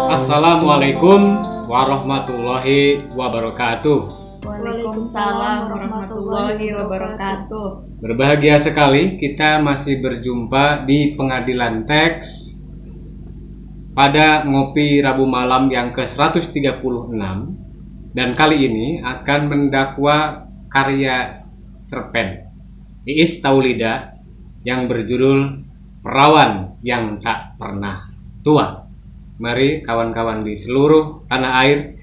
Assalamualaikum warahmatullahi wabarakatuh. Waalaikumsalam warahmatullahi wabarakatuh. Berbahagia sekali kita masih berjumpa di Pengadilan Teks pada Ngopi Rabu Malam yang ke-136, dan kali ini akan mendakwa karya cerpen Iis Taulida yang berjudul Perawan yang Tak Pernah Tua. Mari kawan-kawan di seluruh tanah air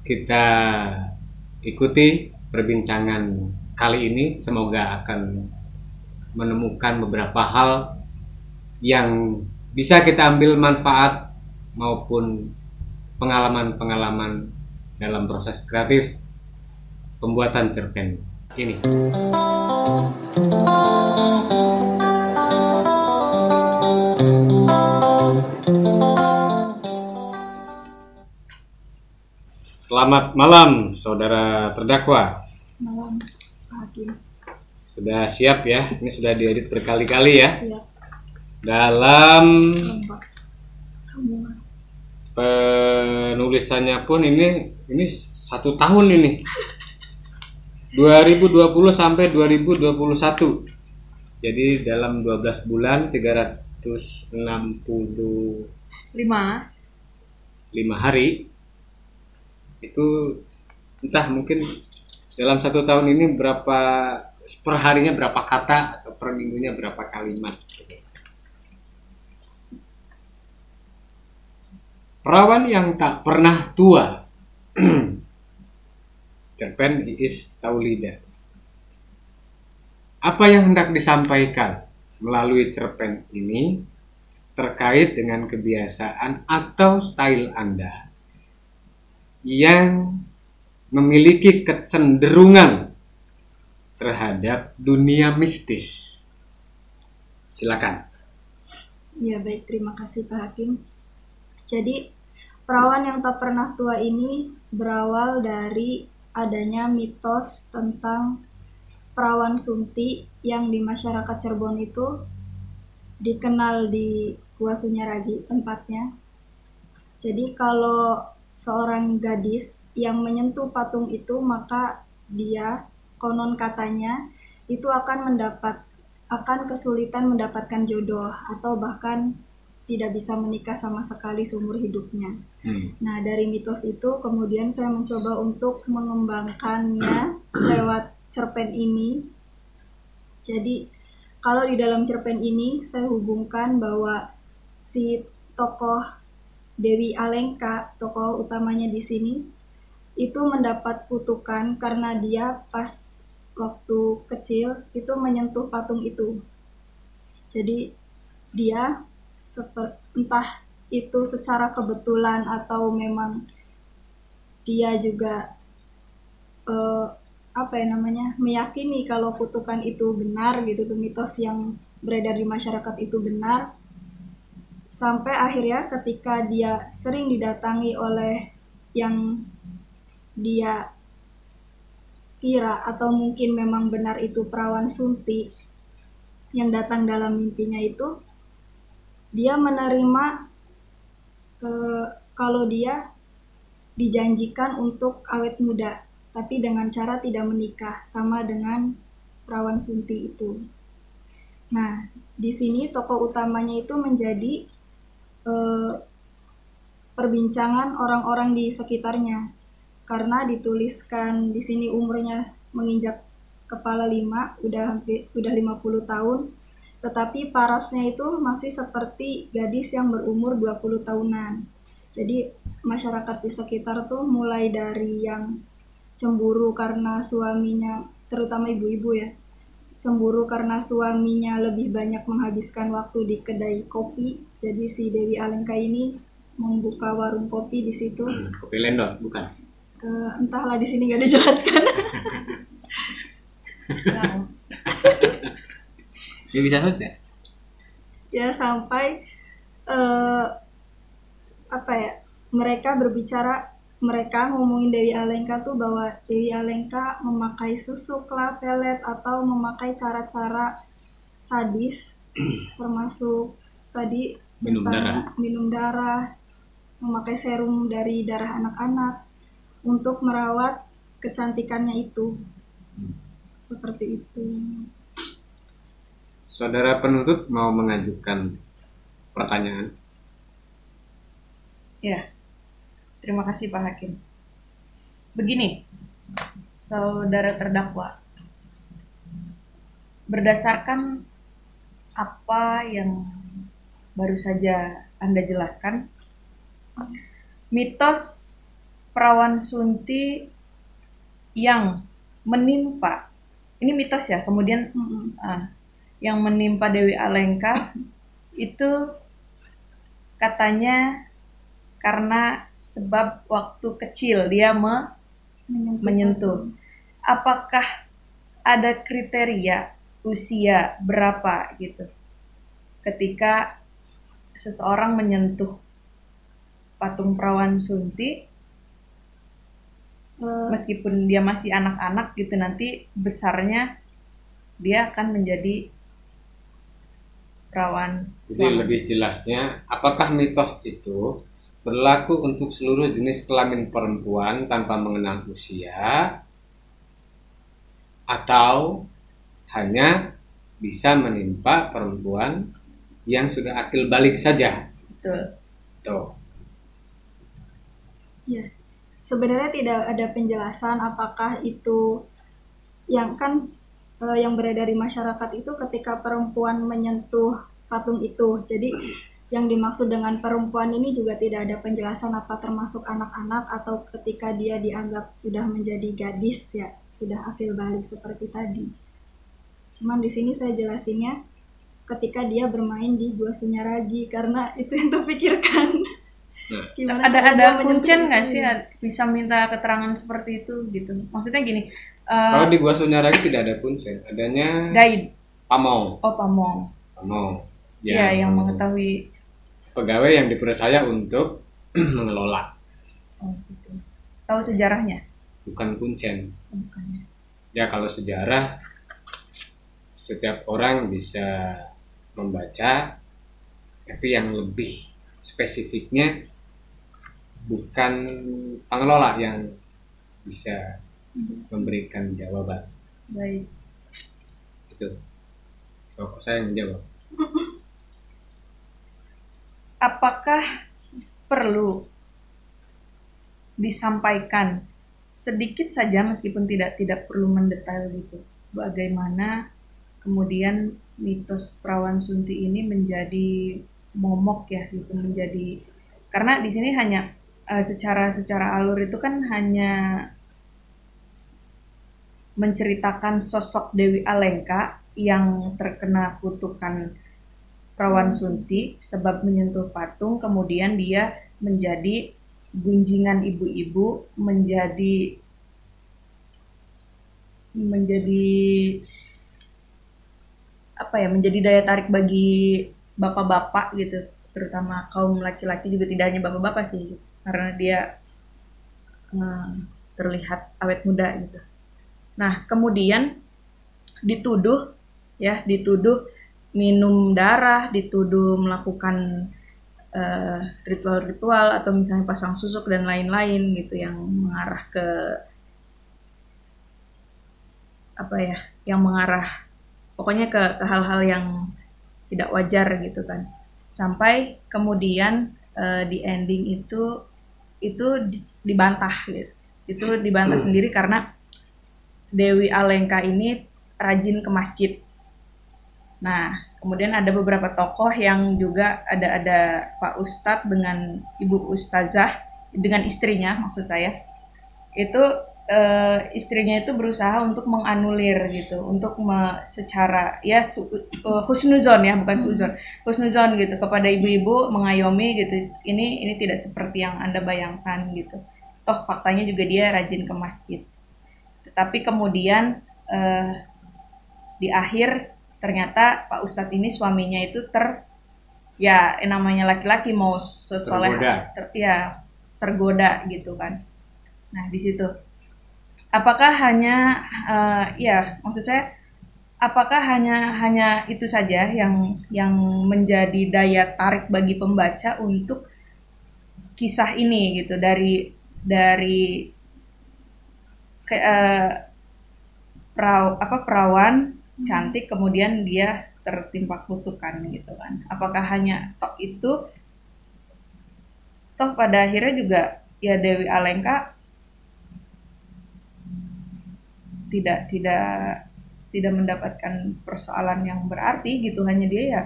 kita ikuti perbincangan kali ini. Semoga akan menemukan beberapa hal yang bisa kita ambil manfaat maupun pengalaman-pengalaman dalam proses kreatif pembuatan cerpen ini. Selamat malam, saudara terdakwa. Malam, Pak Hakim. Sudah siap ya? Ini sudah diedit berkali-kali ya? Siap. Dalam Lengkap. Semua. penulisannya pun ini 1 tahun ini. 2020 sampai 2021. Jadi dalam 12 bulan 365 hari. Itu entah mungkin dalam 1 tahun ini berapa, per harinya berapa kata atau per minggunya berapa kalimat. Perawan yang tak pernah tua. Cerpen Iis Taulida. Apa yang hendak disampaikan melalui cerpen ini terkait dengan kebiasaan atau style Anda yang memiliki kecenderungan terhadap dunia mistis? Silakan. Ya baik, terima kasih Pak Hakim. Jadi perawan yang tak pernah tua ini berawal dari adanya mitos tentang perawan sunti yang di masyarakat Cirebon itu dikenal di Gua Sunyaragi tempatnya. Jadi kalau seorang gadis yang menyentuh patung itu, maka dia, konon katanya, itu akan kesulitan mendapatkan jodoh atau bahkan tidak bisa menikah sama sekali seumur hidupnya. Nah, dari mitos itu kemudian saya mencoba untuk mengembangkannya lewat cerpen ini. Jadi kalau di dalam cerpen ini saya hubungkan bahwa si tokoh Dewi Alengka, tokoh utamanya di sini, itu mendapat kutukan karena dia pas waktu kecil itu menyentuh patung itu. Jadi dia entah itu secara kebetulan atau memang dia juga meyakini kalau kutukan itu benar gitu, tuh mitos yang beredar di masyarakat itu benar. Sampai akhirnya ketika dia sering didatangi oleh yang dia kira atau mungkin memang benar itu perawan sunti yang datang dalam mimpinya itu, dia menerima kalau dia dijanjikan untuk awet muda, tapi dengan cara tidak menikah, sama dengan perawan sunti itu. Nah, di sini tokoh utamanya itu menjadi perbincangan orang-orang di sekitarnya, karena dituliskan di sini umurnya menginjak kepala 5, udah 50 tahun, tetapi parasnya itu masih seperti gadis yang berumur 20 tahunan. Jadi masyarakat di sekitar tuh mulai dari yang cemburu karena suaminya, terutama ibu-ibu ya, cemburu karena suaminya lebih banyak menghabiskan waktu di kedai kopi. Jadi si Dewi Alengka ini membuka warung kopi di situ. Kopi Lendor, bukan? Entahlah, di sini nggak dijelaskan. Ini bisa saja. Ya sampai mereka berbicara, mereka ngomongin Dewi Alengka tuh bahwa Dewi Alengka memakai susuk lah, pelet, atau memakai cara-cara sadis, termasuk tadi Minum darah. minum darah, memakai serum dari darah anak-anak untuk merawat kecantikannya itu. Seperti itu. Saudara penuntut mau mengajukan pertanyaan? Ya, terima kasih Pak Hakim. Begini, saudara terdakwa, berdasarkan apa yang baru saja Anda jelaskan, mitos perawan sunti yang menimpa, ini mitos ya, kemudian yang menimpa Dewi Alengka itu katanya karena sebab waktu kecil dia menyentuh. Apakah ada kriteria usia berapa gitu ketika seseorang menyentuh patung perawan sunti, meskipun dia masih anak-anak gitu, nanti besarnya dia akan menjadi perawan. Jadi lebih jelasnya, apakah mitos itu berlaku untuk seluruh jenis kelamin perempuan tanpa mengenal usia, atau hanya bisa menimpa perempuan yang sudah akil balik saja? Betul. Tuh. Ya, sebenarnya tidak ada penjelasan apakah itu yang yang beredar di masyarakat itu ketika perempuan menyentuh patung itu. Jadi yang dimaksud dengan perempuan ini juga tidak ada penjelasan apa termasuk anak-anak atau ketika dia dianggap sudah menjadi gadis ya, sudah akil balik seperti tadi. Cuman di sini saya jelasinnya ketika dia bermain di Gua Sunyaragi, karena itu yang terpikirkan. Ada kuncen nggak sih bisa minta keterangan seperti itu gitu? Maksudnya gini. Kalau di Gua Sunyaragi tidak ada kuncen, adanya guide. Pamong. Oh, pamong. Pamong. Ya, yang mengetahui. Pegawai yang dipercaya untuk mengelola. Oh, gitu. Tahu sejarahnya? Bukan kuncen. Bukan. Ya, kalau sejarah setiap orang bisa membaca, tapi yang lebih spesifiknya bukan pengelola yang bisa memberikan jawaban. Baik. Itu. Kok saya yang menjawab? Apakah perlu disampaikan sedikit saja meskipun tidak perlu mendetail gitu, bagaimana kemudian mitos perawan sunti ini menjadi momok ya gitu, menjadi, karena di sini hanya secara alur itu kan hanya menceritakan sosok Dewi Alengka yang terkena kutukan perawan sunti sebab menyentuh patung, kemudian dia menjadi gunjingan ibu-ibu, menjadi apa ya, menjadi daya tarik bagi bapak-bapak gitu, terutama kaum laki-laki, juga tidak hanya bapak-bapak sih, karena dia terlihat awet muda gitu. Nah, kemudian dituduh minum darah, dituduh melakukan ritual-ritual atau misalnya pasang susuk dan lain-lain gitu, yang mengarah ke apa ya, yang mengarah pokoknya ke hal-hal yang tidak wajar gitu kan, sampai kemudian di ending itu dibantah gitu, itu dibantah sendiri karena Dewi Alengka ini rajin ke masjid. Nah, kemudian ada beberapa tokoh yang juga ada Pak Ustadz dengan Ibu Ustazah, dengan istrinya maksud saya. Itu istrinya itu berusaha untuk menganulir gitu, untuk secara ya husnuzon ya, bukan suzon, husnuzon gitu kepada ibu-ibu, mengayomi gitu. Ini tidak seperti yang Anda bayangkan gitu. Toh faktanya juga dia rajin ke masjid. Tetapi kemudian di akhir ternyata Pak Ustadz ini suaminya itu namanya laki-laki mau sesoleh tergoda gitu kan. Nah, di situ apakah hanya maksud saya apakah hanya itu saja yang menjadi daya tarik bagi pembaca untuk kisah ini gitu, dari perawan cantik kemudian dia tertimpa kutukan gitu kan. Apakah hanya itu, toh pada akhirnya juga ya Dewi Alengka tidak mendapatkan persoalan yang berarti gitu, hanya dia ya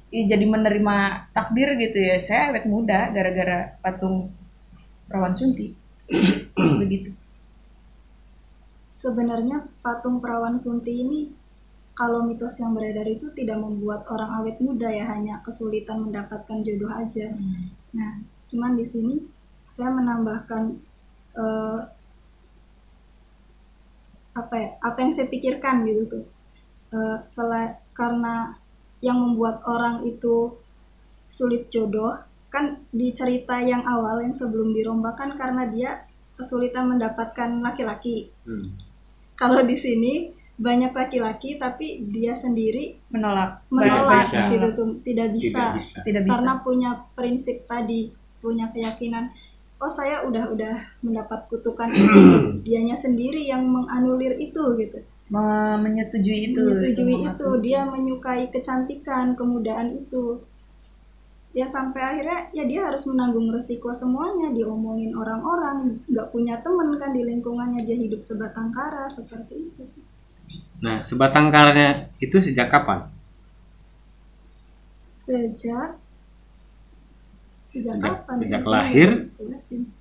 jadi menerima takdir gitu ya, saya awet muda gara-gara patung perawan Sunti begitu. Sebenarnya patung perawan Sunti ini, kalau mitos yang beredar itu tidak membuat orang awet muda ya, hanya kesulitan mendapatkan jodoh aja. Nah, cuman di sini saya menambahkan apa yang saya pikirkan gitu tuh. Karena yang membuat orang itu sulit jodoh kan di cerita yang awal yang sebelum dirombakan karena dia kesulitan mendapatkan laki-laki. Kalau di sini banyak laki-laki tapi dia sendiri menolak gitu tuh, tidak bisa karena punya prinsip tadi, punya keyakinan, oh saya udah mendapat kutukan itu, dianya sendiri yang menganulir itu gitu, menyetujui itu, dia menyukai kecantikan, kemudaan itu ya, sampai akhirnya ya dia harus menanggung resiko semuanya, diomongin orang-orang, nggak punya temen kan di lingkungannya, dia hidup sebatang kara seperti itu sih. Nah, sebatang karanya itu sejak kapan? Sejak lahir.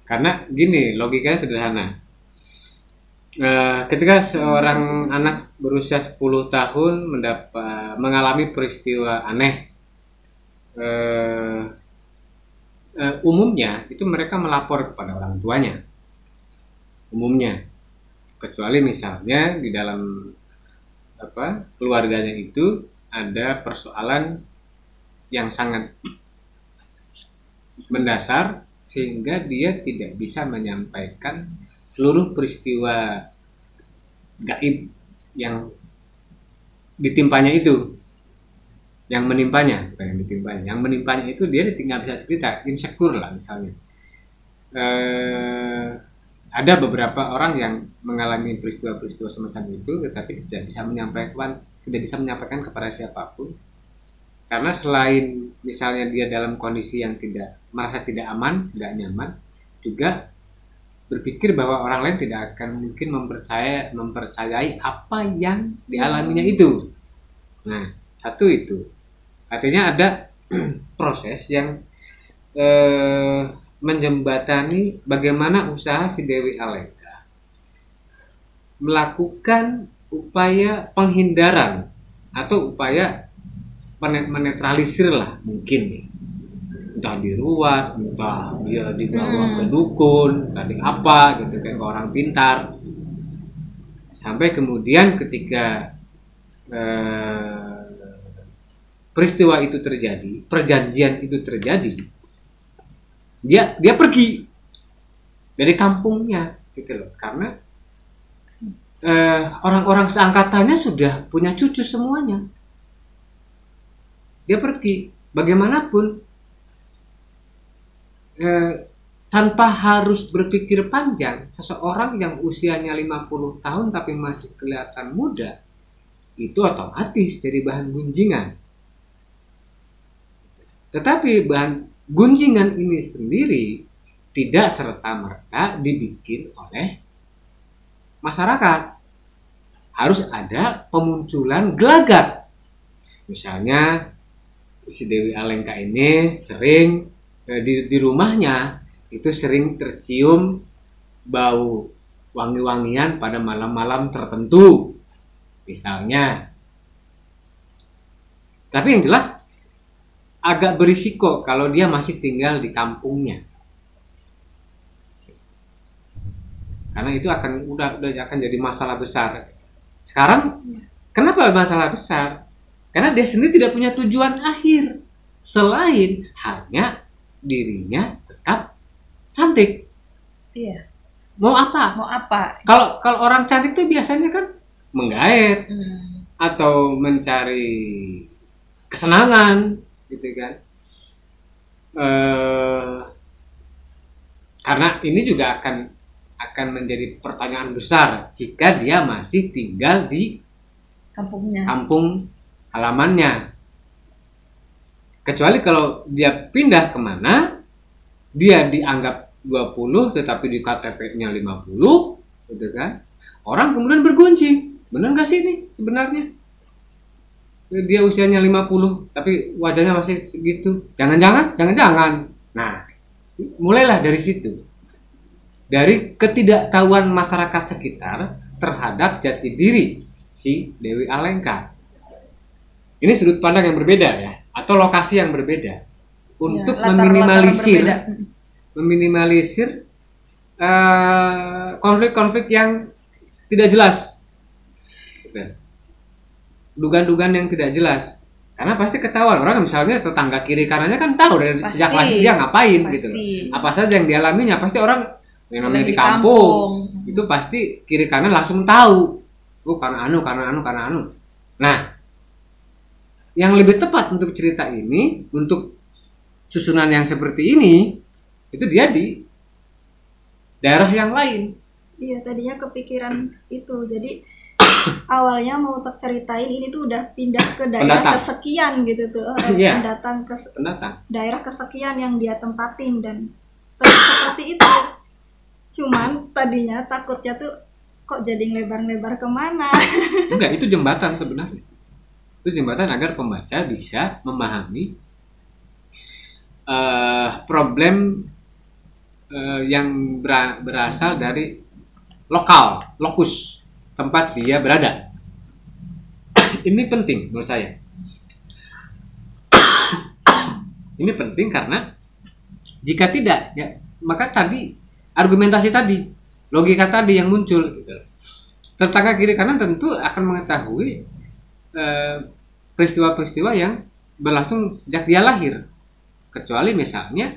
Karena gini, logikanya sederhana. Ketika seorang anak berusia 10 tahun mengalami peristiwa aneh, umumnya itu mereka melapor kepada orang tuanya. Umumnya, kecuali misalnya di dalam keluarganya itu ada persoalan yang sangat mendasar sehingga dia tidak bisa menyampaikan seluruh peristiwa gaib yang ditimpanya itu, yang menimpanya itu dia tinggal bisa cerita, insecure lah misalnya. Ada beberapa orang yang mengalami peristiwa-peristiwa semacam itu tetapi tidak bisa menyampaikan kepada siapapun, karena selain misalnya dia dalam kondisi yang merasa tidak aman, tidak nyaman, juga berpikir bahwa orang lain tidak akan mungkin mempercayai apa yang dialaminya itu. Nah, satu itu artinya ada proses yang menjembatani bagaimana usaha si Dewi Alengka melakukan upaya penghindaran atau upaya menetralisir lah mungkin nih, entah diruat, entah dia dibawa ke dukun, tadi apa gitu kayak orang pintar, sampai kemudian ketika peristiwa itu terjadi, perjanjian itu terjadi, dia pergi dari kampungnya gitu loh, karena orang-orang seangkatannya sudah punya cucu semuanya. Dia pergi bagaimanapun tanpa harus berpikir panjang. Seseorang yang usianya 50 tahun tapi masih kelihatan muda itu otomatis jadi bahan gunjingan. Tetapi bahan gunjingan ini sendiri tidak serta-merta dibikin oleh masyarakat. Harus ada pemunculan gelagat. Misalnya si Dewi Alengka ini sering di rumahnya itu sering tercium bau wangi-wangian pada malam-malam tertentu misalnya. Tapi yang jelas agak berisiko kalau dia masih tinggal di kampungnya, karena itu udah akan jadi masalah besar. Sekarang kenapa masalah besar? Karena dia sendiri tidak punya tujuan akhir selain hanya dirinya tetap cantik. Iya. Mau apa? Mau apa? Kalau orang cantik itu biasanya kan menggait, atau mencari kesenangan gitu kan. Karena ini juga akan menjadi pertanyaan besar jika dia masih tinggal di kampung halamannya. Kecuali kalau dia pindah kemana, dia dianggap 20 tetapi di KTP-nya 50 gitu kan. Orang kemudian berguncing, benar nggak sih ini sebenarnya? Dia usianya 50 tapi wajahnya masih segitu. Jangan-jangan. Nah, mulailah dari situ. Dari ketidaktahuan masyarakat sekitar terhadap jati diri si Dewi Alengka. Ini sudut pandang yang berbeda ya, atau lokasi yang berbeda untuk Ya, latar-latar berbeda. meminimalisir konflik-konflik yang tidak jelas. Dugaan-dugaan yang tidak jelas. Karena pasti ketahuan orang, misalnya tetangga kiri kanannya kan tahu dari Pasti. sejak lahir dia ngapain Pasti. gitu loh. Apa saja yang dialaminya pasti orang yang namanya Lagi di kampung itu pasti kiri kanan langsung tahu. Karena anu. Nah, yang lebih tepat untuk cerita ini, untuk susunan yang seperti ini, itu dia di daerah yang lain. Iya, tadinya kepikiran itu. Jadi awalnya mau tak ceritain ini tuh udah pindah ke daerah Pendatang. kesekian gitu tuh. Iya. Pendatang daerah kesekian yang dia tempatin dan seperti itu. Cuman tadinya takutnya tuh kok jadi lebar-lebar kemana. Enggak, itu jembatan sebenarnya. Itu jembatan agar pembaca bisa memahami problem yang berasal dari lokus tempat dia berada. Ini penting menurut saya. Ini penting karena jika tidak, ya, maka tadi argumentasi tadi, logika tadi yang muncul, gitu. Tetangga kiri kanan tentu akan mengetahui peristiwa-peristiwa yang berlangsung sejak dia lahir. Kecuali misalnya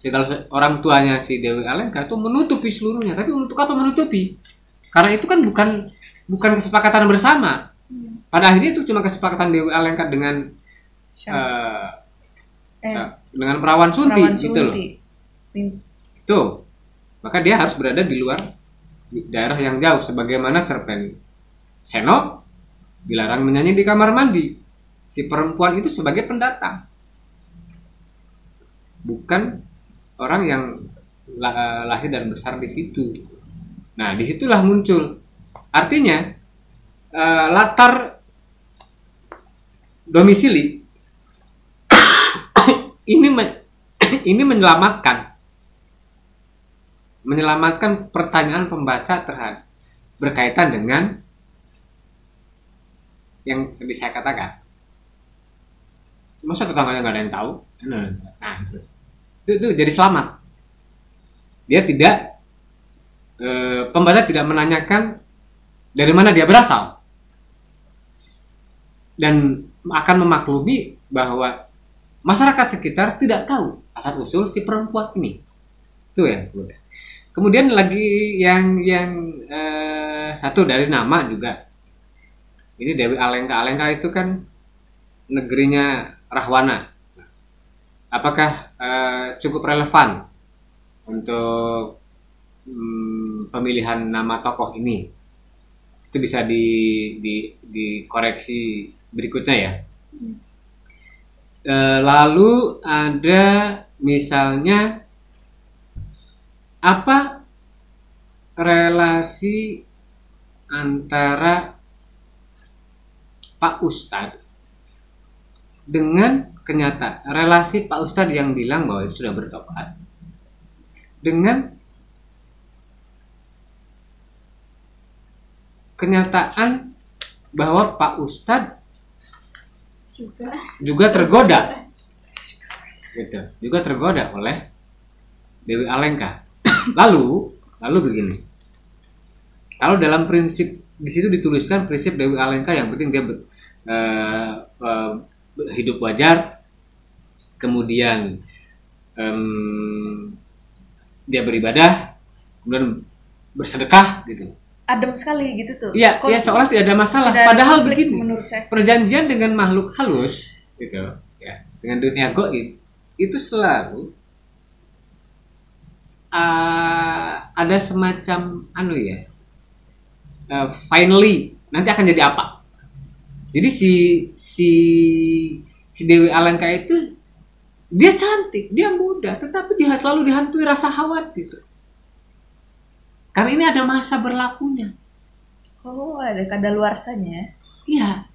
segala orang tuanya si Dewi Alengka itu menutupi seluruhnya. Tapi untuk apa menutupi? Karena itu kan bukan kesepakatan bersama. Pada akhirnya itu cuma kesepakatan Dewi Alengka dengan dengan Perawan Sunti gitu loh. Itu. Maka dia harus berada di luar daerah yang jauh, sebagaimana cerpen Seno dilarang menyanyi di kamar mandi. Si perempuan itu sebagai pendatang, bukan orang yang lahir dan besar di situ. Nah, disitulah muncul. Artinya latar domisili ini menyelamatkan pertanyaan pembaca terhadap berkaitan dengan yang tadi saya katakan. Masa tetangganya nggak ada yang tahu? Nah, itu jadi selamat. Dia tidak pembaca tidak menanyakan dari mana dia berasal, dan akan memaklumi bahwa masyarakat sekitar tidak tahu asal usul si perempuan ini. Itu ya. Kemudian lagi yang satu dari nama juga. Ini Dewi Alengka. Alengka itu kan negerinya Rahwana. Apakah cukup relevan untuk pemilihan nama tokoh ini? Itu bisa dikoreksi berikutnya ya. Lalu ada misalnya apa relasi antara Pak Ustadz dengan kenyataan, relasi Pak Ustadz yang bilang bahwa itu sudah bertobat dengan kenyataan bahwa Pak Ustadz juga tergoda, gitu, juga tergoda oleh Dewi Alengka. Lalu begini, kalau dalam prinsip di situ dituliskan prinsip Dewi Alengka yang penting dia hidup wajar, kemudian dia beribadah, kemudian bersedekah gitu. adem sekali gitu tuh. Iya, Kok ya seolah tidak ada masalah. tidak ada Padahal konflik begini, menurut saya. perjanjian dengan makhluk halus, gitu, ya, dengan dunia goib itu selalu ada semacam finally nanti akan jadi apa. Jadi si Dewi Alengka itu dia cantik, dia muda, tetapi dia selalu dihantui rasa khawatir. Karena ini ada masa berlakunya. Oh, ada kadaluarsanya. Iya.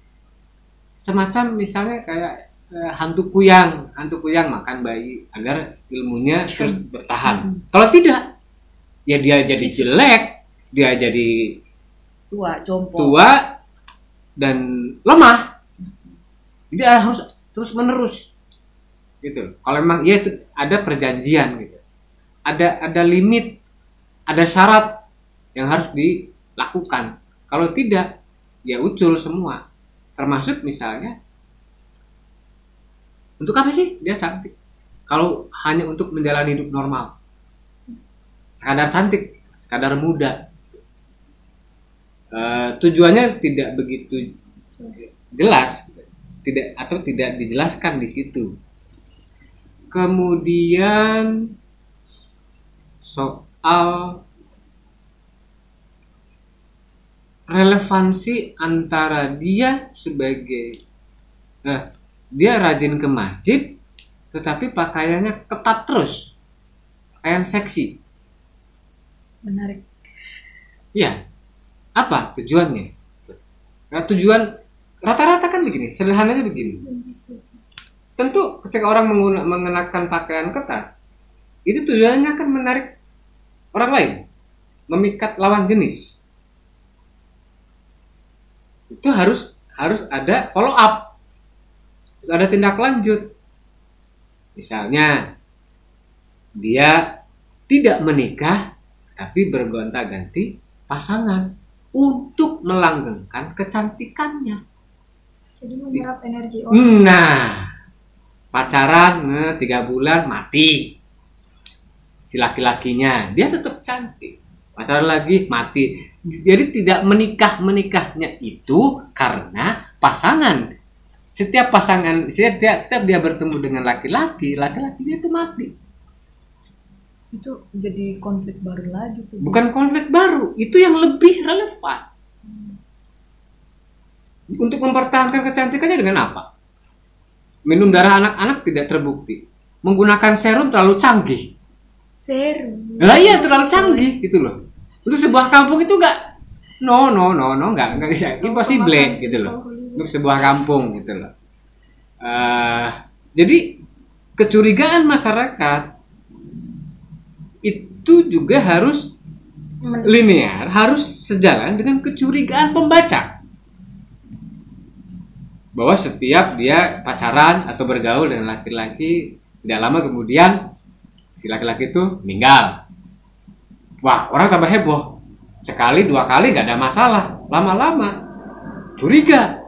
Semacam misalnya kayak hantu kuyang makan bayi agar ilmunya terus bertahan. Kalau tidak, ya dia jadi jelek, dia jadi tua dan lemah. Jadi harus terus menerus gitu. Kalau memang ya itu ada perjanjian gitu, ada limit, ada syarat yang harus dilakukan. Kalau tidak, ya ucul semua. Termasuk misalnya, untuk apa sih dia cantik? Kalau hanya untuk menjalani hidup normal, sekadar cantik, sekadar muda, tujuannya tidak begitu jelas, tidak dijelaskan di situ. Kemudian soal relevansi antara dia sebagai dia rajin ke masjid tetapi pakaiannya ketat terus, pakaian seksi. Menarik. Iya. Apa tujuannya? Nah, tujuan rata-rata kan begini, sederhananya begini. Tentu ketika orang mengenakan pakaian ketat, itu tujuannya akan menarik orang lain, memikat lawan jenis. Itu harus ada follow up, ada tindak lanjut. Misalnya dia tidak menikah tapi bergonta-ganti pasangan untuk melanggengkan kecantikannya. Jadi menyerap energi orang. Nah, pacaran 3 bulan mati si laki-lakinya, dia tetap cantik. Pacaran lagi mati. Jadi tidak menikahnya itu karena pasangan. Setiap dia bertemu dengan laki-lakinya itu mati. Itu jadi konflik baru lagi tuh. Bukan konflik baru, itu yang lebih relevan. Untuk mempertahankan kecantikannya dengan apa? Minum darah anak-anak tidak terbukti. Menggunakan serum terlalu canggih. Serum. Lah iya, terlalu canggih gitu loh. Untuk sebuah kampung itu enggak bisa, impossible gitu loh. Untuk sebuah kampung gitu loh. Jadi kecurigaan masyarakat itu juga harus linear, harus sejalan dengan kecurigaan pembaca. Bahwa setiap dia pacaran atau bergaul dengan laki-laki, tidak lama kemudian si laki-laki itu meninggal. Wah, orang tambah heboh. Sekali, 2 kali gak ada masalah. Lama-lama curiga.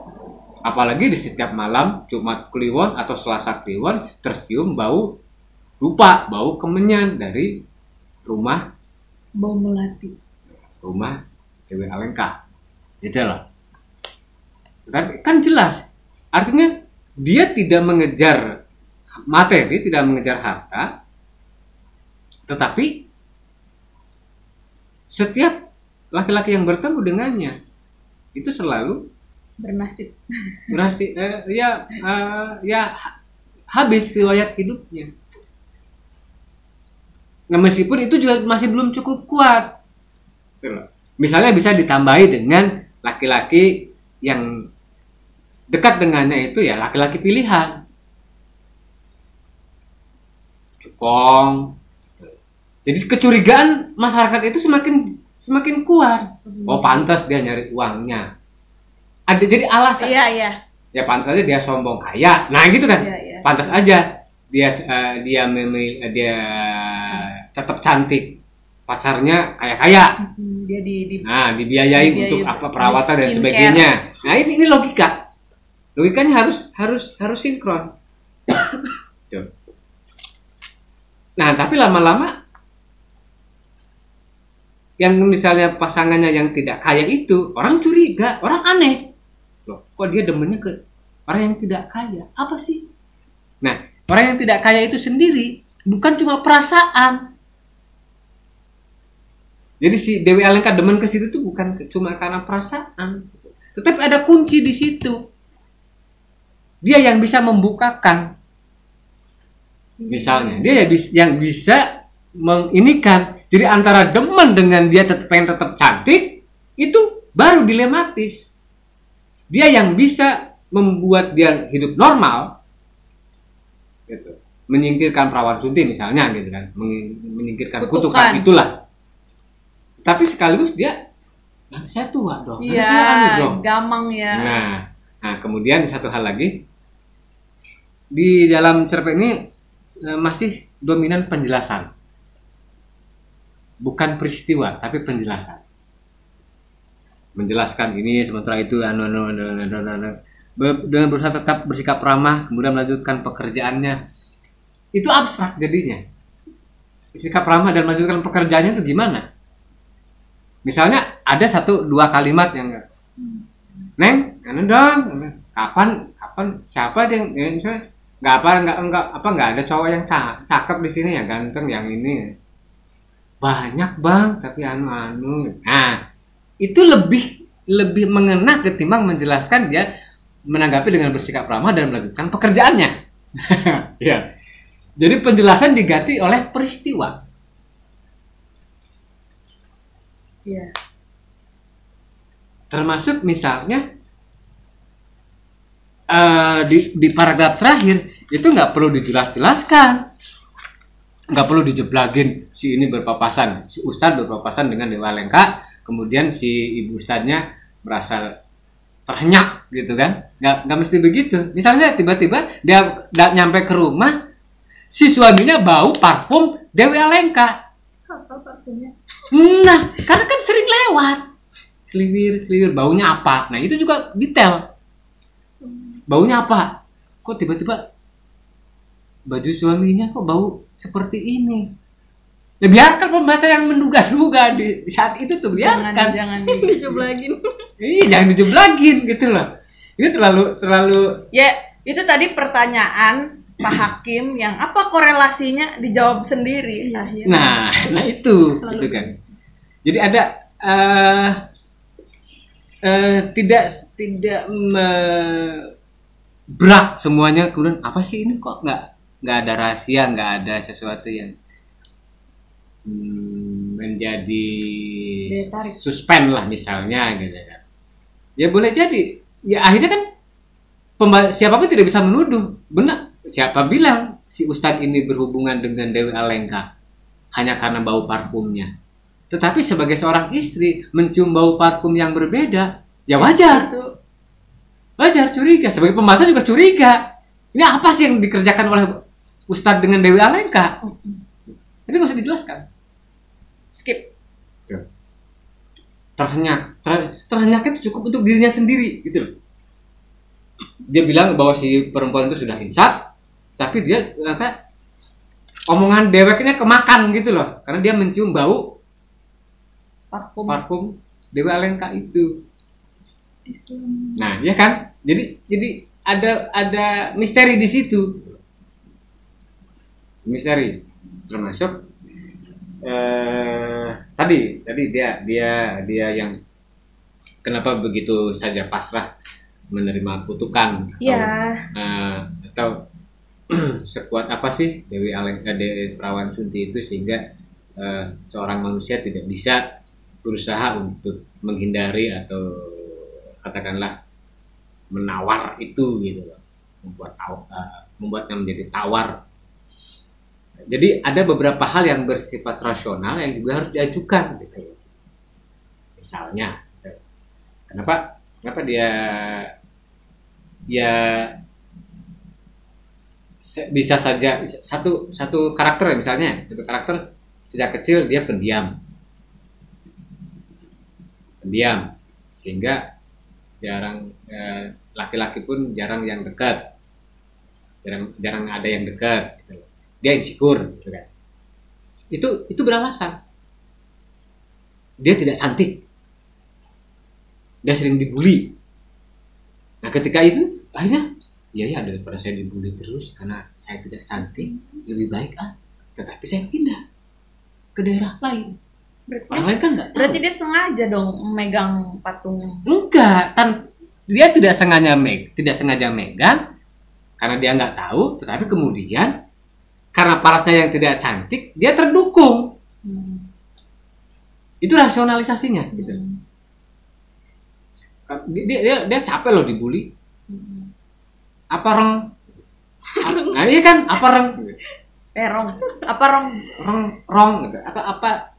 Apalagi di setiap malam Jumat Kliwon atau Selasa Kliwon tercium bau dupa, bau kemenyan dari rumah Bau melati. Rumah Dewi Alengka. Gitu loh. Tapi kan jelas. Artinya dia tidak mengejar materi, tidak mengejar harta, tetapi setiap laki-laki yang bertemu dengannya itu selalu Bernasib. Habis riwayat hidupnya. Nah, meskipun itu juga masih belum cukup kuat. Misalnya bisa ditambahi dengan laki-laki yang dekat dengannya itu ya laki-laki pilihan. Cukong. Jadi kecurigaan masyarakat itu semakin kuat. Oh, pantas dia nyari uangnya. Ada jadi alasan. Iya. Ya pantas aja dia sombong kaya. Nah, gitu kan. Iya. Pantas aja dia tetap cantik. Pacarnya kaya. Dia dibiayai untuk apa perawatan dan sebagainya. Nah, ini logika. Logikanya harus sinkron. Nah, tapi lama-lama yang misalnya pasangannya yang tidak kaya itu, orang curiga, orang aneh. Loh, kok dia demennya ke orang yang tidak kaya? Apa sih? Nah, orang yang tidak kaya itu sendiri bukan cuma perasaan. Jadi si Dewi Alengka demen ke situ tuh bukan cuma karena perasaan, tetapi ada kunci di situ. Dia yang bisa membukakan. Misalnya, dia yang bisa menginikan. Jadi antara demen dengan dia pengen tetap cantik, itu baru dilematis. Dia yang bisa membuat dia hidup normal, gitu. Menyingkirkan perawan sunti misalnya, gitu kan, menyingkirkan kutukan itulah. Tapi sekaligus dia, saya tua dong, iya, gamang ya. Nah, kemudian satu hal lagi, di dalam cerpen ini masih dominan penjelasan, bukan peristiwa, tapi penjelasan. Menjelaskan ini, sementara itu dengan berusaha tetap bersikap ramah, kemudian melanjutkan pekerjaannya. Itu abstrak jadinya. Sikap ramah dan melanjutkan pekerjaannya itu gimana? Misalnya ada 1-2 kalimat yang Neng, dong, kapan siapa yang misalnya nggak ada cowok yang cakep di sini ya, ganteng yang ini. Banyak bang, tapi Nah, itu lebih mengena ketimbang menjelaskan dia menanggapi dengan bersikap ramah dan melanjutkan pekerjaannya. Ya. Jadi penjelasan diganti oleh peristiwa. Ya. Termasuk misalnya di paragraf terakhir itu nggak perlu dijelaskan, nggak perlu dijeblagin si ini berpapasan, si Ustadz berpapasan dengan Dewi Alengka, kemudian si ibu Ustadznya merasa terhenyak gitu kan, nggak mesti begitu. Misalnya tiba-tiba dia nyampe ke rumah, si suaminya bau parfum Dewi Alengka. Apa parfumnya? Nah, karena kan sering lewat, seliwir baunya apa? Nah itu juga detail. Baunya apa? Kok tiba-tiba baju suaminya kok bau seperti ini? Ya biarkan pembaca yang menduga-duga di saat itu tuh, biarkan. Jangan dijeblagin. Iya, jangan dijeblagin gitu loh. Ini terlalu. Ya, itu tadi pertanyaan Pak Hakim yang apa korelasinya dijawab sendiri. Nah itu kan. Jadi ada tidak berak semuanya, kemudian apa sih ini kok nggak ada rahasia, nggak ada sesuatu yang menjadi suspense lah misalnya gitu kan. Ya boleh jadi, ya akhirnya kan siapapun tidak bisa menuduh. Benar, siapa bilang si Ustadz ini berhubungan dengan Dewi Alengka hanya karena bau parfumnya? Tetapi sebagai seorang istri mencium bau parfum yang berbeda, ya wajar. Wajar curiga. Sebagai pembaca juga curiga. Ini apa sih yang dikerjakan oleh Ustadz dengan Dewi Alengka? Tapi nggak usah dijelaskan. Skip. Terhenyak itu cukup untuk dirinya sendiri, gitu loh. Dia bilang bahwa si perempuan itu sudah insaf, tapi dia ternyata omongan deweknya kemakan gitu loh, karena dia mencium bau parfum Dewi Alengka itu. Nah, ya kan? Jadi ada misteri di situ. Misteri termasuk tadi dia yang kenapa begitu saja pasrah menerima kutukan atau sekuat apa sih Dewi Alengka, Dewi Perawan Sunti itu, sehingga seorang manusia tidak bisa berusaha untuk menghindari atau katakanlah menawar itu gitu loh, membuatnya menjadi tawar. Jadi ada beberapa hal yang bersifat rasional yang juga harus diajukan gitu. Misalnya, kenapa dia bisa saja satu karakter, misalnya satu karakter sejak kecil dia pendiam sehingga jarang laki-laki pun jarang yang dekat, jarang ada yang dekat gitu. Dia insecure gitu kan. Itu beralasan. dia tidak cantik, dia sering dibully. Nah ketika itu akhirnya ya daripada saya dibully terus karena saya tidak cantik, lebih baik tetapi saya pindah ke daerah lain. Orang lain kan nggak tahu. Berarti dia sengaja dong megang patung. Enggak, dia tidak sengaja megang karena dia nggak tahu, tetapi kemudian karena parasnya yang tidak cantik, dia terdukung. Itu rasionalisasinya gitu. Dia capek loh dibully. Apa reng? Nah iya kan, apa reng? Apa rong gitu. Apa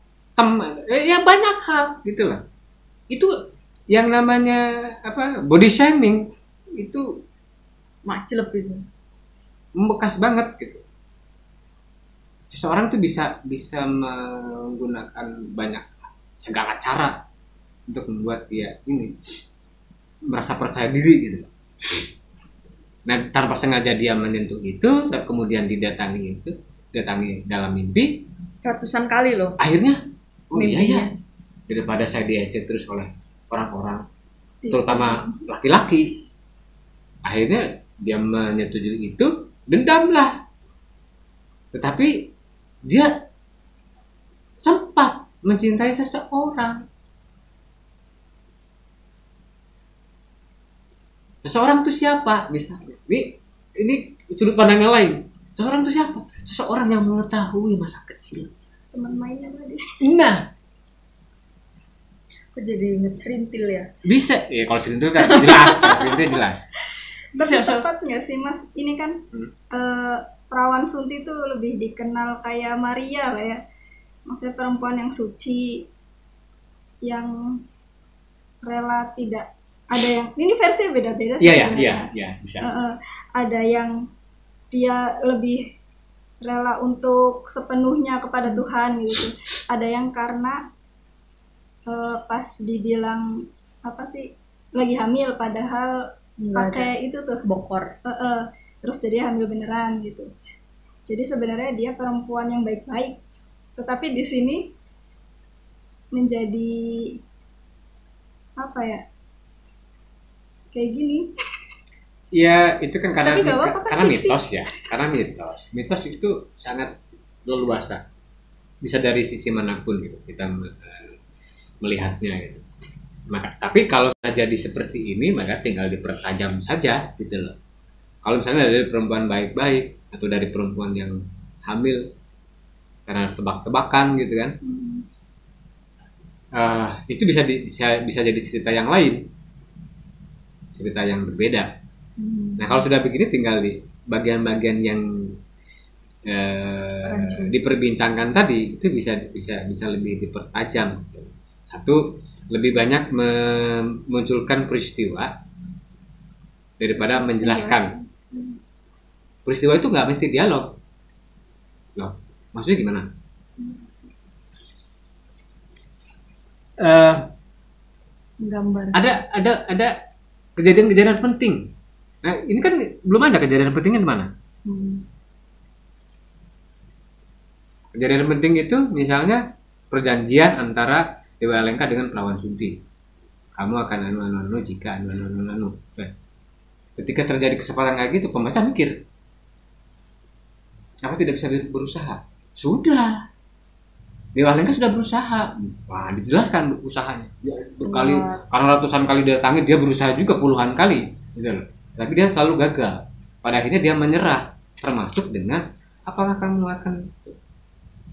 ya banyak hal gitu lah. Itu yang namanya body shaming itu Macelep itu. membekas banget gitu. Seseorang tuh bisa menggunakan banyak segala cara untuk membuat dia ini merasa percaya diri gitu. Nah tanpa sengaja dia menyentuh itu, kemudian didatangi dalam mimpi Ratusan kali loh. akhirnya Mimpinya. iya daripada saya diejek terus oleh orang-orang terutama laki-laki, akhirnya dia menyetujui itu, dendamlah. Tetapi dia sempat mencintai seseorang. Seseorang itu siapa? Misalnya, ini sudut pandang yang lain. Seseorang itu siapa? Seseorang yang mengetahui masa kecil. Teman mainnya tadi. Nah, Kok jadi inget serintil ya? bisa. Ya kalau serintil kan jelas, serintil jelas. Tapi tepat nggak sih Mas? Ini kan perawan Sunti itu lebih dikenal kayak Maria lah ya. Maksudnya perempuan yang suci, yang rela tidak ada yang ini versinya beda-beda. Iya, bisa. Ada yang dia lebih rela untuk sepenuhnya kepada Tuhan gitu. Ada yang karena pas dibilang apa sih lagi hamil padahal pakai itu tuh bokor. Terus jadi hamil beneran gitu. Jadi sebenarnya dia perempuan yang baik-baik, tetapi di sini menjadi apa ya? Kayak gini. Ya itu kan karena fiksi. mitos ya, karena mitos itu sangat leluasa, bisa dari sisi manapun gitu kita melihatnya gitu. Tapi kalau sudah jadi seperti ini maka tinggal dipertajam saja gitu loh. Kalau misalnya dari perempuan baik-baik atau dari perempuan yang hamil karena tebak-tebakan gitu kan, itu bisa jadi cerita yang lain, cerita yang berbeda. Nah kalau sudah begini tinggal di bagian-bagian yang diperbincangkan tadi itu bisa lebih dipertajam. Satu, lebih banyak memunculkan peristiwa daripada menjelaskan. Peristiwa itu nggak mesti dialog. Loh, maksudnya gimana? Gambar. Ada kejadian-kejadian penting. Nah, ini kan belum ada kejadian pentingnya di mana? Kejadian penting itu misalnya perjanjian antara Dewi Alengka dengan Perawan Sunti. Kamu akan anu jika anu. Ketika terjadi kesempatan kayak gitu, pembaca mikir, apa tidak bisa berusaha? Sudah. Dewi Alengka sudah berusaha. Wah, dijelaskan usahanya. Dia karena ratusan kali datangi, dia berusaha juga puluhan kali, gitu loh. Tapi dia selalu gagal. Pada akhirnya dia menyerah, termasuk dengan apakah kamu akan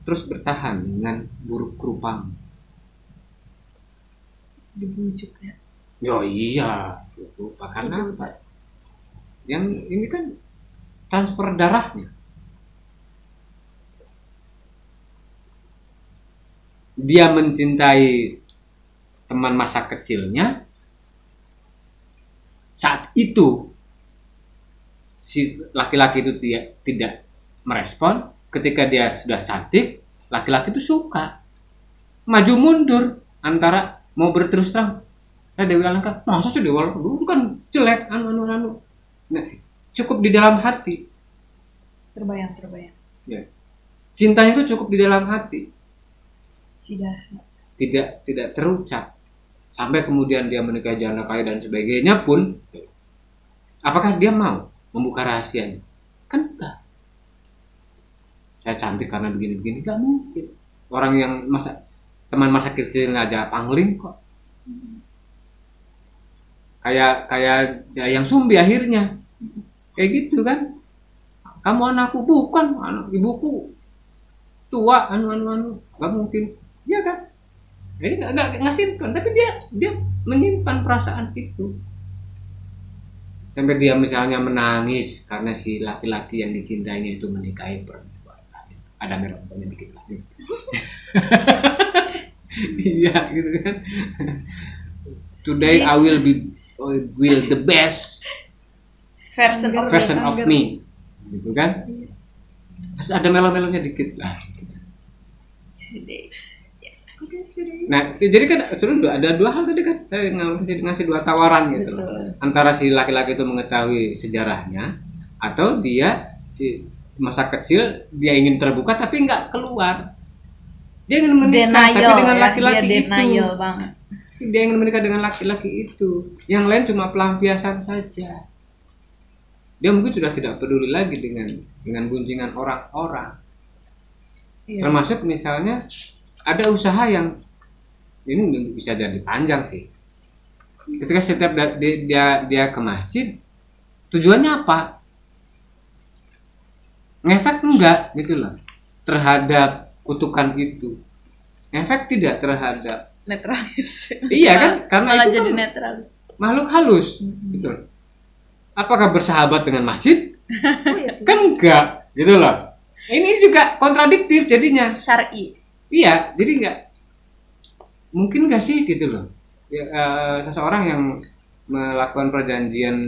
terus bertahan dengan buruk rupamu? Dibujuk ya. Yo iya, gitu. Karena apa? Yang ini kan transfer darahnya. Dia mencintai teman masa kecilnya. Saat itu si laki-laki itu tidak merespon. Ketika dia sudah cantik, laki-laki itu suka maju mundur antara mau berterus terang. Dewi Alengka, masa sih Dewi Alengka dulu kan jelek, anu. Nah, cukup di dalam hati. Terbayang. Ya. Cintanya itu cukup di dalam hati. tidak terucap sampai kemudian dia menikah janda kaya dan sebagainya pun, apakah dia mau membuka rahasianya? Kan enggak. Saya cantik karena begini-begini, enggak mungkin. Orang yang teman masa kecil aja pangling kok. Kayak ya yang sumbi akhirnya. Kayak gitu kan. Kamu anakku, bukan anak ibuku. Tua enggak mungkin. Iya kan? Jadi enggak simpan, tapi dia menyimpan perasaan itu. Sampai dia misalnya menangis karena si laki-laki yang dicintainya itu menikahi perempuan. Ada merahnya dikit lagi. Iya gitu kan. Today I will the best version of me, gitu kan? Harus ada melo-melonya dikit lah. Today. Yes. Nah, jadi kan ada dua hal tadi kan, saya ngasih dua tawaran gitu loh. Antara si laki-laki itu mengetahui sejarahnya, atau dia si masa kecil dia ingin terbuka tapi nggak keluar. Dia ingin menikah tapi dengan laki-laki itu. Denial banget. Dia ingin menikah dengan laki-laki itu. Yang lain cuma pelampiasan saja. Dia mungkin sudah tidak peduli lagi dengan gunjingan orang-orang. Iya. Termasuk misalnya ada usaha yang ini bisa jadi panjang sih. Ketika setiap dia ke masjid, tujuannya apa? Ngefek enggak gitu loh terhadap kutukan itu. Ngefek tidak terhadap netralis. Iya kan? Karena malah itu jadi kan netralis. Makhluk halus. Gitu. Apakah bersahabat dengan masjid? Kan enggak, gitu loh. Ini juga kontradiktif jadinya. Syar'i. Iya, jadi enggak. Mungkin enggak sih gitu loh. Ya, seseorang yang melakukan perjanjian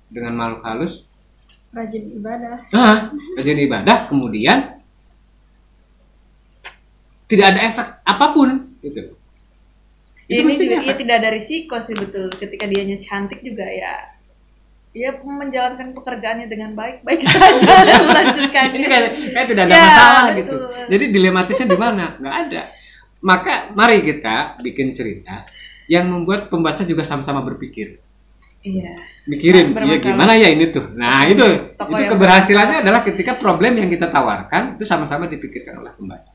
dengan makhluk halus, rajin ibadah. Rajin ibadah, kemudian tidak ada efek apapun, gitu. Ini juga dia tidak ada risiko sih betul. Ketika dianya cantik juga ya. Dia menjalankan pekerjaannya dengan baik saja dan melanjutkan. Ini kayak tidak ada masalah gitu. Jadi dilematisnya di mana? Nggak ada. Maka mari kita bikin cerita yang membuat pembaca juga sama-sama berpikir. Iya. Mikirin, iya gimana ya ini tuh. Nah itu keberhasilannya adalah ketika problem yang kita tawarkan itu sama-sama dipikirkan oleh pembaca.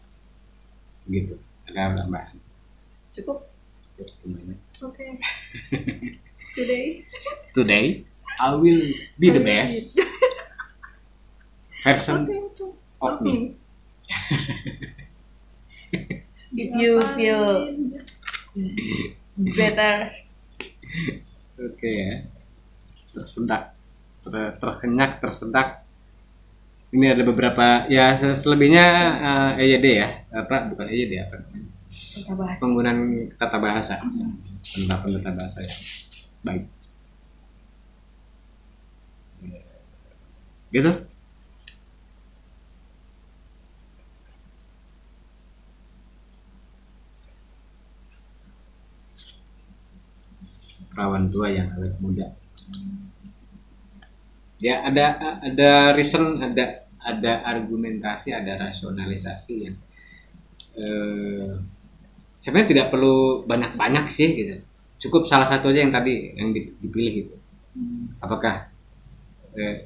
Gitu. Ada tambahan. Cukup. Oke. Today I will be the best version of me. If you feel better. Oke ya. Tersedak, terkenyak, tersedak. Ini ada beberapa ya selebihnya EYD ya, bukan EYD apa? Penggunaan tata bahasa, penerapan tata bahasa ya. Baik. Gitu. Perawan tua yang awet muda. Ya ada reason, ada argumentasi, ada rasionalisasi yang sebenarnya tidak perlu banyak-banyak sih gitu. Cukup salah satu aja yang tadi yang dipilih gitu. Apakah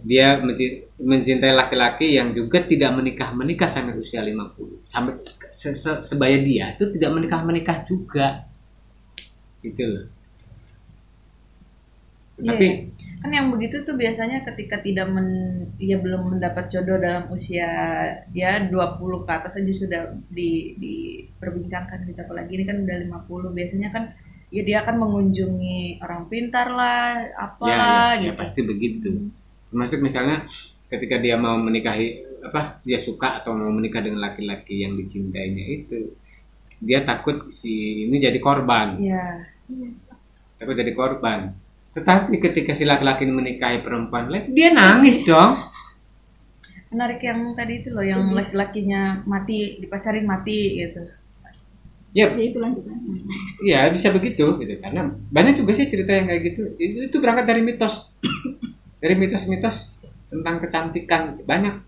dia mencintai laki-laki yang juga tidak menikah sampai usia 50, sampai sebaya dia itu tidak menikah juga gitu loh. Tapi kan yang begitu tuh biasanya ketika dia belum mendapat jodoh dalam usia ya 20 ke atas aja sudah diperbincangkan gitu. Apalagi ini kan udah 50 biasanya kan ya dia akan mengunjungi orang pintar lah apalah gitu. Ya pasti begitu. Termasuk misalnya ketika dia mau menikahi dia suka atau mau menikah dengan laki-laki yang dicintainya itu, dia takut si ini jadi korban. Iya. Takut jadi korban. Tetapi ketika si laki-laki menikahi perempuan lain, dia nangis dong. Menarik yang tadi itu loh, yang laki-lakinya mati, dipacarin mati gitu. Ya itu lanjutnya. Iya bisa begitu gitu, karena banyak juga sih cerita yang kayak gitu. Itu berangkat dari mitos. Dari mitos-mitos tentang kecantikan banyak.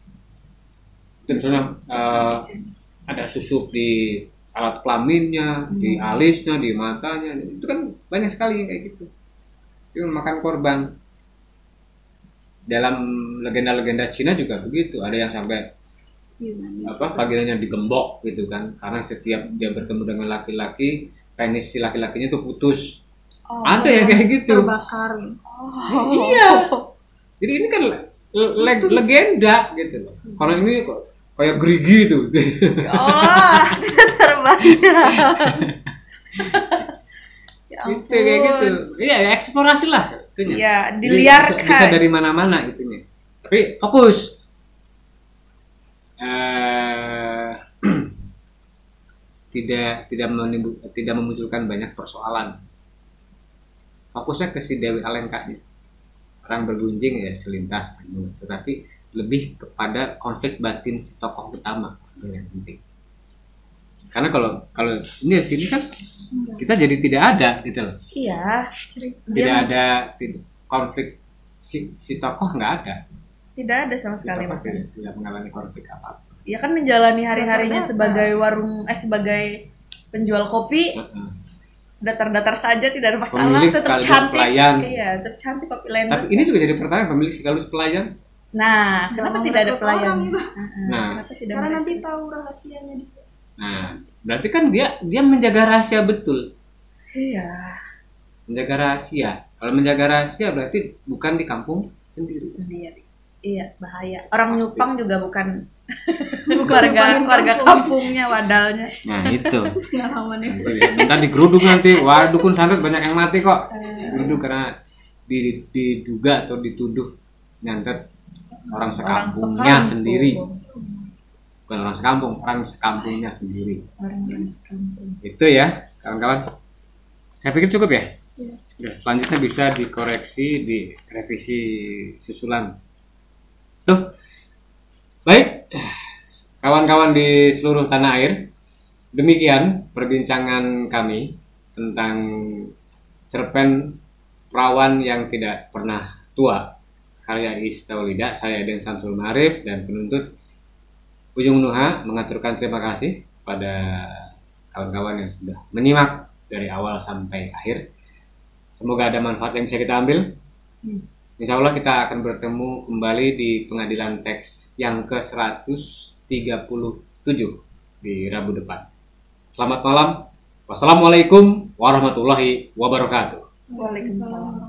Misalnya ada susuk di alat kelaminnya, di alisnya, di matanya, itu kan banyak sekali kayak gitu. Itu memakan korban. Dalam legenda-legenda Cina juga begitu, ada yang sampai vaginanya digembok gitu kan, karena setiap dia bertemu dengan laki-laki, penis si laki-lakinya tuh putus. Ada yang kayak gitu. Terbakar. Iya. Jadi ini kan legenda gitu loh. Kalau ini kok kayak gerigi tuh. Terbayang. Ya Gitu, kayak gitu. Iya, eksplorasi lah itunya. Ya, Jadi diliarkan. bisa dari mana-mana itunya. Tapi fokus. Tidak memunculkan banyak persoalan. Fokusnya ke si Dewi Alengkanya. Orang bergunjing ya selintas, tetapi lebih kepada konflik batin si tokoh utama yang penting. Karena kalau ini di sini kan kita jadi tidak ada gitu loh. Iya. Tidak ada konflik si tokoh nggak ada. Tidak ada sama sekali. Tidak mengalami konflik apa. Ya kan menjalani hari-harinya sebagai sebagai penjual kopi. Datar-datar saja, tidak ada masalah, Pemilik tetap sekaligus cantik. pelayan. Iya, tetap cantik kopi lain. Tapi ini juga jadi pertanyaan, pemilik sekaligus pelayan. Nah, kenapa tidak ada pelayan? Nah, kenapa tidak Karena ada? nanti tahu rahasianya dia. Nah, berarti kan dia menjaga rahasia betul. Iya. Menjaga rahasia. Kalau menjaga rahasia berarti bukan di kampung sendiri. Sendiri. Iya, bahaya. Orang Pasti. Nyupang juga bukan warga kampungnya, wadalnya. Nah, itu. Pengalamannya. Bentar digeruduk nanti. Wah, dukun santet banyak yang mati kok. Digeruduk karena diduga atau dituduh nyantet orang sekampungnya sendiri. Bukan orang sekampung, orang sekampungnya sendiri. Orang sekampung. Itu ya, kawan-kawan. Saya pikir cukup ya. Iya. Ya, selanjutnya bisa dikoreksi, direvisi susulan. Tuh. Baik, kawan-kawan di seluruh tanah air, demikian perbincangan kami tentang cerpen Perawan yang Tidak Pernah Tua, karya Iis Taulida. Saya Den Samsul Ma'arif dan penuntut Ujung Nuha mengaturkan terima kasih pada kawan-kawan yang sudah menyimak dari awal sampai akhir. Semoga ada manfaat yang bisa kita ambil. Insya Allah kita akan bertemu kembali di pengadilan teks yang ke-137 di Rabu depan. Selamat malam. Wassalamualaikum warahmatullahi wabarakatuh. Waalaikumsalam.